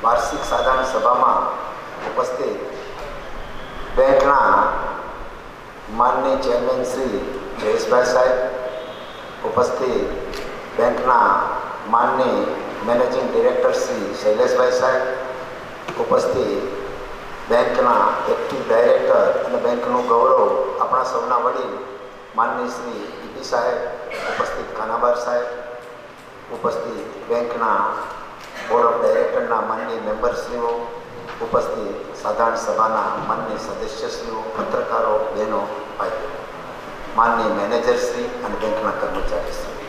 વાર્ષિક સાધારણ સભામાં ઉપસ્થિત બેંકના માનનીય ચેરમેન શ્રી જયેશભાઈ સાહેબ, ઉપસ્થિત બેંકના માનનીય મેનેજિંગ ડિરેક્ટર શ્રી શૈલેષભાઈ સાહેબ, ઉપસ્થિત બેંકના એક્ટિવ ડાયરેક્ટર અને બેંકનું ગૌરવ આપણા સૌના વડીલ માનનીય શ્રી પીપી સાહેબ, ઉપસ્થિત ખાનાબાર સાહેબ, ઉપસ્થિત બેંકના બોર્ડ ઓફ ડાયરેક્ટરના માનનીય મેમ્બરશ્રીઓ, ઉપસ્થિત સાધારણ સભાના માનનીય સદસ્યશ્રીઓ, પત્રકારો, બહેનો, ભાઈઓ, માનનીય મેનેજરશ્રી અને બેંકના કર્મચારીશ્રી.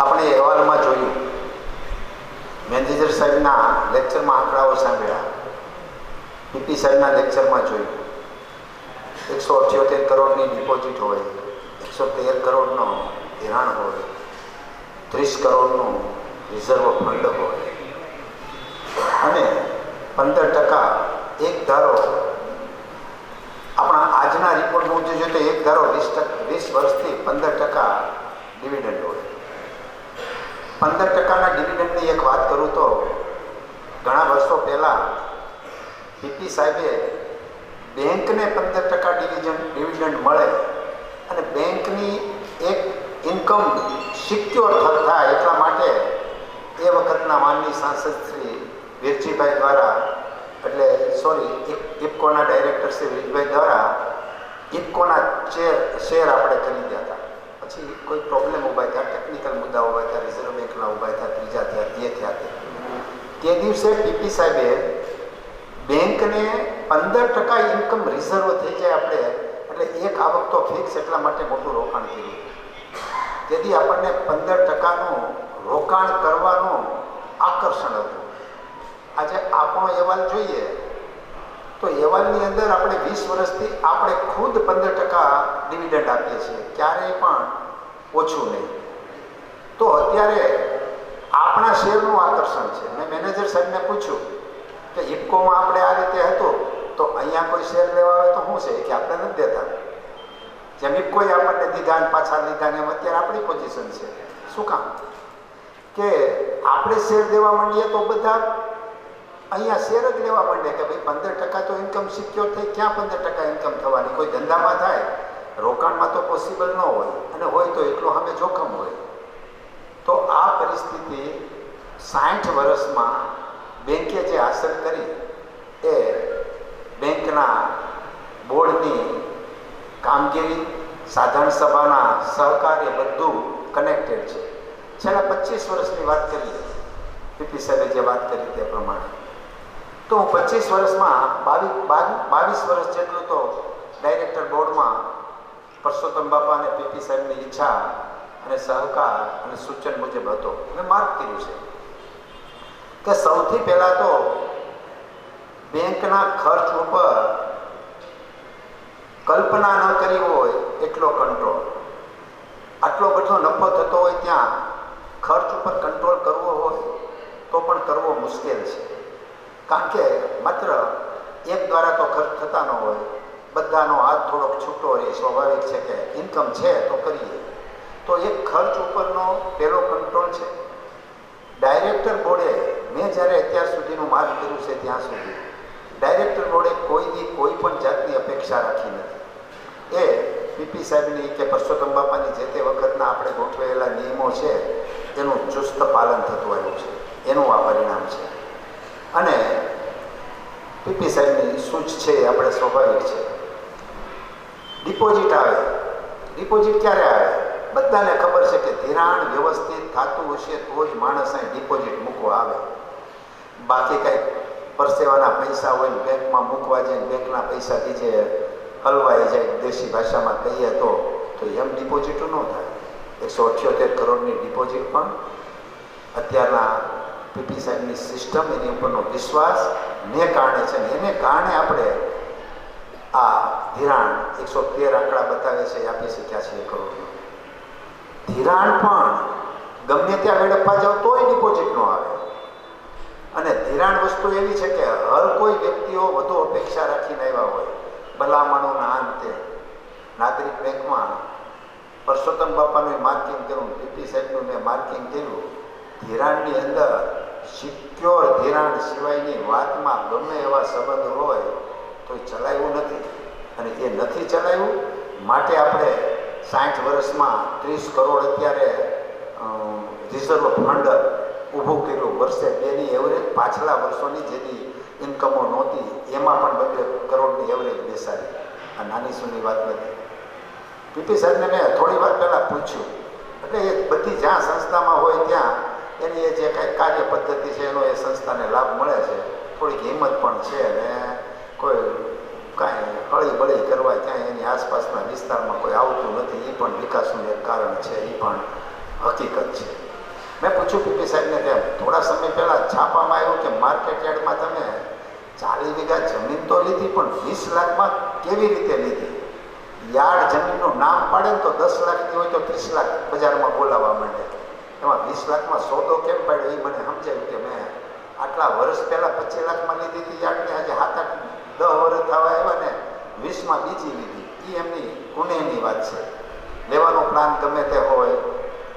આપણે અહેવાલમાં જોયું, મેનેજર સાહેબના લેક્ચરમાં આંકડાઓ સાંભળ્યા, પીપી સાહેબના લેક્ચરમાં જોયું 178 કરોડની ડિપોઝિટ હોય, 113 કરોડનો ધિરાણ હોય, 30 કરોડનું રિઝર્વ ફંડ હોય અને 15% એક ધારો આપણા આજના રિપોર્ટ મુજબ જોઈએ તો એક ધારો 20 વર્ષથી 15% ડિવિડન્ડ હોય. 15%ના ડિવિડન્ડની એક વાત કરું તો ઘણા વર્ષો પહેલાં પીપી સાહેબે બેંકને 15% ડિવિડન્ડ મળે અને બેંકની એક ઇન્કમ સિક્યોર થાય એટલા માટે એ વખતના માનનીય સાંસદ શ્રી વીરજીભાઈ દ્વારા ઇફકોના ડાયરેક્ટર શ્રી વીરજીભાઈ દ્વારા ઇફકોના શેર આપણે ખરીદ્યા હતા. પછી કોઈ પ્રોબ્લેમ ઊભા થયા, ટેકનિકલ મુદ્દા ઊભા થયા, રિઝર્વ બેંકના ઊભા થયા, ત્રીજા થયા, તે થયા. તે દિવસે પીપી સાહેબે બેંકને 15% ઇન્કમ રિઝર્વ થઈ જાય આપણે એટલે એક આવક તો ફિક્સ એટલા માટે મોટું રોકાણ કર્યું. તેથી આપણને 15%નું રોકાણ કરવાનું આકર્ષણ હતું. આજે આપણો અહેવાલ જોઈએ તો અહેવાલની અંદર આપણે 20 વર્ષથી આપણે ખુદ 15% ડિવિડન્ડ આપીએ છીએ, ક્યારેય પણ ઓછું નહીં. તો અત્યારે આપણા શેરનું આકર્ષણ છે. મેં મેનેજર સાહેબને પૂછ્યું કે ઇફકોમાં આપણે આ રીતે હતું તો અહીંયા કોઈ શેર લેવા આવે તો શું છે કે આપણે નથી દેતા. જેમ ઇફકોએ આપણને દીધા ને પાછા લીધા ને એમ અત્યારે આપણી પોઝિશન છે. શું કામ કે આપણે શેર દેવા માંડીએ તો બધા અહીંયા શેર જ લેવા માંડે કે ભાઈ 15% તો ઇન્કમ સિક્યોર થઈ, ક્યાં 15% ઇન્કમ થવાની? કોઈ ધંધામાં થાય, રોકાણમાં તો પોસિબલ ન હોય અને હોય તો એટલો સામે જોખમ હોય. તો આ પરિસ્થિતિ 60 વર્ષમાં બેંકે જે હાંસલ કરી એ બેંકના બોર્ડની કામગીરી, સાધારણ સભાના સહકાર એ બધું કનેક્ટેડ છે. છેલ્લા 25 વર્ષની વાત કરીએ, પીપી સાહેબે જે વાત કરી તે પ્રમાણે તો હું 25 વર્ષમાં 22 વર્ષ જેટલું તો ડાયરેક્ટર બોર્ડમાં પરસોત્તમ બાપા અને પીપી સાહેબની ઈચ્છા અને સહકાર અને સૂચન મુજબ હતો. મેં માર્ક કર્યું છે કે સૌથી પહેલાં તો બેંકના ખર્ચ ઉપર કલ્પના ન કરી હોય એટલો કંટ્રોલ. આટલો બધો નફો થતો હોય ત્યાં ખર્ચ ઉપર કંટ્રોલ કરવો હોય તો પણ કરવો મુશ્કેલ છે. કારણ કે માત્ર એક દ્વારા તો ખર્ચ થતા ન હોય, બધાનો હાથ થોડોક છૂટો રહે. સ્વાભાવિક છે કે ઇન્કમ છે તો કરીએ. તો એક ખર્ચ ઉપરનો પહેલો કંટ્રોલ છે. ડાયરેક્ટર બોર્ડે મેં જ્યારે અત્યાર સુધીનું માર્ક કર્યું છે ત્યાં સુધી ડાયરેક્ટર બોર્ડે કોઈ પણ જાતની અપેક્ષા રાખી નથી. એ પીપી સાહેબની કે પરસોત્તમ બાપાની જે તે વખતના આપણે ગોઠવેલા નિયમો છે એનું ચુસ્ત પાલન થતું આવ્યું છે. એનું આ પરિણામ છે. અને પીપી સાહેબની સૂચ છે એ આપણે સ્વાભાવિક છે. ડિપોઝિટ આવે, ડિપોઝિટ ક્યારે આવે? બધાને ખબર છે કે ધિરાણ વ્યવસ્થિત થતું હશે તો જ માણસ અહીં ડિપોઝિટ મૂકવા આવે. બાકી કંઈક પરસેવાના પૈસા હોય ને બેંકમાં મૂકવા જાય, બેંકના પૈસા બીજે હલવાઈ જાય, દેશી ભાષામાં કહીએ તો એમ ડિપોઝિટો ન થાય. 178 કરોડની ડિપોઝિટ પણ અત્યારના પીપી સાહેબની સિસ્ટમ, એની ઉપરનો વિશ્વાસ ને કારણે છે. ને એને કારણે આપણે આ ધિરાણ 113 આંકડા બતાવે છે આપી શક્યા છીએ કરોડનું. ધિરાણ પણ ગમે ત્યાં વેડફવા જાવ તોય ડિપોઝિટ ન આવે. અને ધિરાણ વસ્તુ એવી છે કે હર કોઈ વ્યક્તિઓ વધુ અપેક્ષા રાખીને આવ્યા હોય, ભલામણોના અંતે નાગરિક બેંકમાં પરસોત્તમ બાપાનું માર્કિંગ કર્યું, પીપી સાહેબનું મેં માર્કિંગ કર્યું. ધિરાણની અંદર સિક્યોર ધિરાણ સિવાયની વાતમાં ગમે એવા સંબંધ હોય તો એ ચલાવ્યું નથી, અને એ નથી ચલાવ્યું માટે આપણે 60 વર્ષમાં 30 કરોડ અત્યારે રિઝર્વ ફંડ ઊભું કર્યું. વર્ષે 2ની એવરેજ પાછલા વર્ષોની જેની ઇન્કમો નહોતી એમાં પણ 2 કરોડની એવરેજ બેસાડી. આ નાની સૂની વાત નથી. પીપી સાહેબને મેં થોડી વાર પહેલાં પૂછ્યું, એટલે એ બધી જ્યાં સંસ્થામાં હોય ત્યાં એની એ જે કાંઈ કાર્ય પદ્ધતિ છે એનો એ સંસ્થાને લાભ મળે છે. થોડીક હિંમત પણ છે અને કોઈ કાંઈ હળીબળી કરવા ક્યાંય એની આસપાસના વિસ્તારમાં કોઈ આવતું નથી. એ પણ વિકાસનું એક કારણ છે, એ પણ હકીકત છે. મેં પૂછ્યું પીપી સાહેબને કે થોડા સમય પહેલાં છાપામાં આવ્યું કે માર્કેટ યાર્ડમાં તમે 40 વીઘા જમીન તો લીધી પણ 20 લાખમાં કેવી રીતે લીધી? યાર્ડ જમીનનું નામ પાડે ને તો 10 લાખની હોય તો 30 લાખ બજારમાં બોલાવવા માંડે. એમાં 20 લાખમાં સોદો કેમ પાડ્યો એ મને સમજાયું કે મેં આટલા વર્ષ પહેલાં 25 લાખમાં લીધી હતી યાર્ડને, આજે 7-8-10 વર્ષ થવા આવ્યા ને 20માં બીજી લીધી. એ એમની ગુનેની વાત છે. લેવાનો પ્લાન ગમે તે હોય,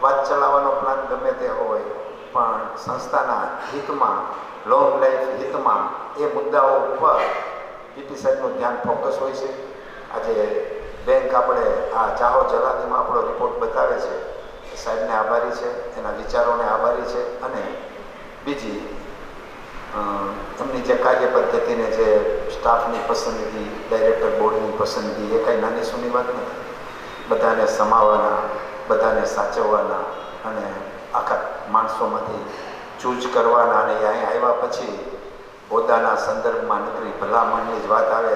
વાત ચલાવવાનો પ્લાન ગમે તે હોય, પણ સંસ્થાના હિતમાં, લોંગ લાઈફ હિતમાં એ મુદ્દાઓ ઉપર પીપી સાહેબનું ધ્યાન ફોકસ હોય છે. આજે બેંક આપણે આ જાહો જલાલીમાં આપણો રિપોર્ટ બતાવે છે. સાહેબને આભારી છે, એના વિચારોને આભારી છે. અને બીજી એમની જે કાર્ય પદ્ધતિને જે સ્ટાફની પસંદગી, ડાયરેક્ટર બોર્ડની પસંદગી એ કાંઈ નાની સૂની વાત નથી. બધાને સમાવવાના, બધાને સાચવવાના અને આખા માણસોમાંથી ચૂઝ કરવાના. અને અહીં આવ્યા પછી હોદ્દાના સંદર્ભમાં નકરી ભલામણની જ વાત આવે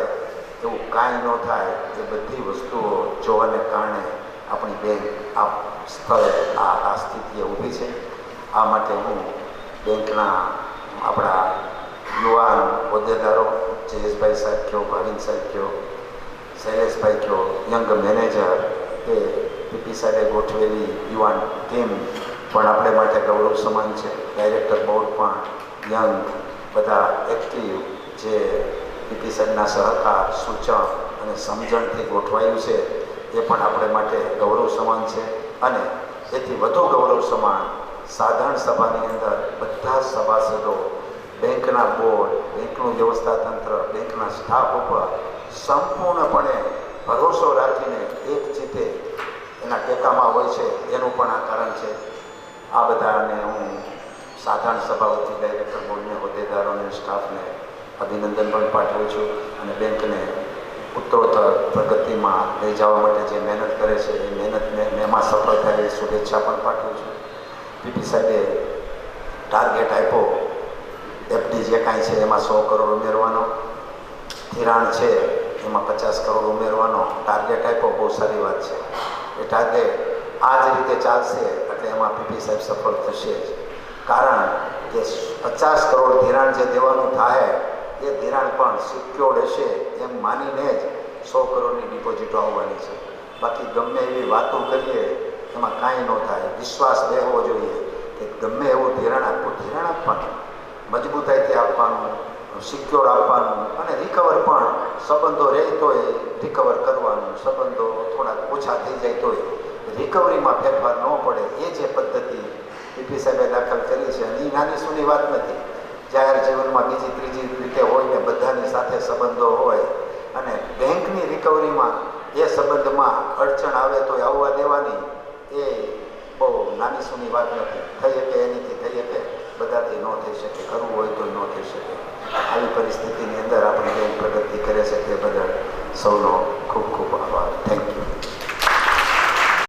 એવું કાંઈ ન થાય. એ બધી વસ્તુઓ જોવાને કારણે આપણી બેંક આ સ્થળે આ સ્થિતિએ ઊભી છે. આ માટે હું બેંકના આપણા યુવાન હોદ્દેદારો, જયેશભાઈ સાહેબ કહો, ભાવિન સાહેબ કહો, શૈલેષભાઈ કહો, યંગ મેનેજર, એ પીપી સાહેબે ગોઠવેલી યુવાન ટીમ પણ આપણે માટે ગૌરવ સમાન છે. ડાયરેક્ટર બોર્ડ પણ યંગ, બધા એક્ટિવ, જે પીપી સાહેબના સહકાર, સૂચન અને સમજણથી ગોઠવાયું છે એ પણ આપણે માટે ગૌરવ સમાન છે. અને એથી વધુ ગૌરવ સમાન સાધારણ સભાની અંદર બધા સભાસદો, બેંકના બોર્ડ, બેંકનું વ્યવસ્થાતંત્ર, બેંકના સ્ટાફ ઉપર સંપૂર્ણપણે ભરોસો રાખીને એક ચીતે એના ટેકામાં હોય છે. એનું પણ આ કારણ છે. આ બધાને હું સાધારણ સભા વતી ડાયરેક્ટર બોર્ડને, હોદ્દેદારોને, સ્ટાફને અભિનંદન પણ પાઠવું છું. અને બેંકને ઉત્તરોત્તર પ્રગતિમાં લઈ જવા માટે જે મહેનત કરે છે એ મહેનતને એમાં સફળ થાય એ શુભેચ્છા પણ પાઠવું છું. પીપી સાહેબે ટાર્ગેટ આપ્યો, એફડી જે કાંઈ છે એમાં 100 કરોડ ઉમેરવાનો, ધિરાણ છે એમાં 50 કરોડ ઉમેરવાનો ટાર્ગેટ આપ્યો. બહુ સારી વાત છે. એ ટાર્ગેટ આ જ રીતે ચાલશે એટલે એમાં પીપી સાહેબ સફળ થશે જ. કારણ કે 50 કરોડ ધિરાણ જે દેવાનું થાય એ ધિરાણ પણ સિક્યોર્ડ હશે એમ માનીને જ 100 કરોડની ડિપોઝિટો આવવાની છે. બાકી ગમે એવી વાતો કરીએ એમાં કાંઈ ન થાય. વિશ્વાસ રહેવો જોઈએ કે ગમે એવું ધિરાણ આપવાનું, મજબૂતાઈથી આપવાનું, સિક્યોર આપવાનું અને રિકવર પણ સંબંધો રહે તો એ રિકવર કરવાનું. સંબંધો થોડાક ઓછા થઈ જાય તો રિકવરીમાં ફેરફાર ન પડે એ જે પદ્ધતિ પીપી સાહેબે દાખલ કરી છે. અને એ નાની સૂની વાત નથી. જાહેર જીવનમાં બીજી ત્રીજી રીતે હોય ને બધાની સાથે સંબંધો હોય અને બેંકની રિકવરીમાં એ સંબંધમાં અડચણ આવે તો આવવા દેવાની એ બહુ નાની સૂની વાત નથી. થઈ શકે એનીથી થઈ શકે, બધાથી ન થઈ શકે, કરવું હોય તો ન થઈ શકે. આવી પરિસ્થિતિની અંદર આપણી બેંક પ્રગતિ કરે છે તે બદલ સૌનો ખૂબ ખૂબ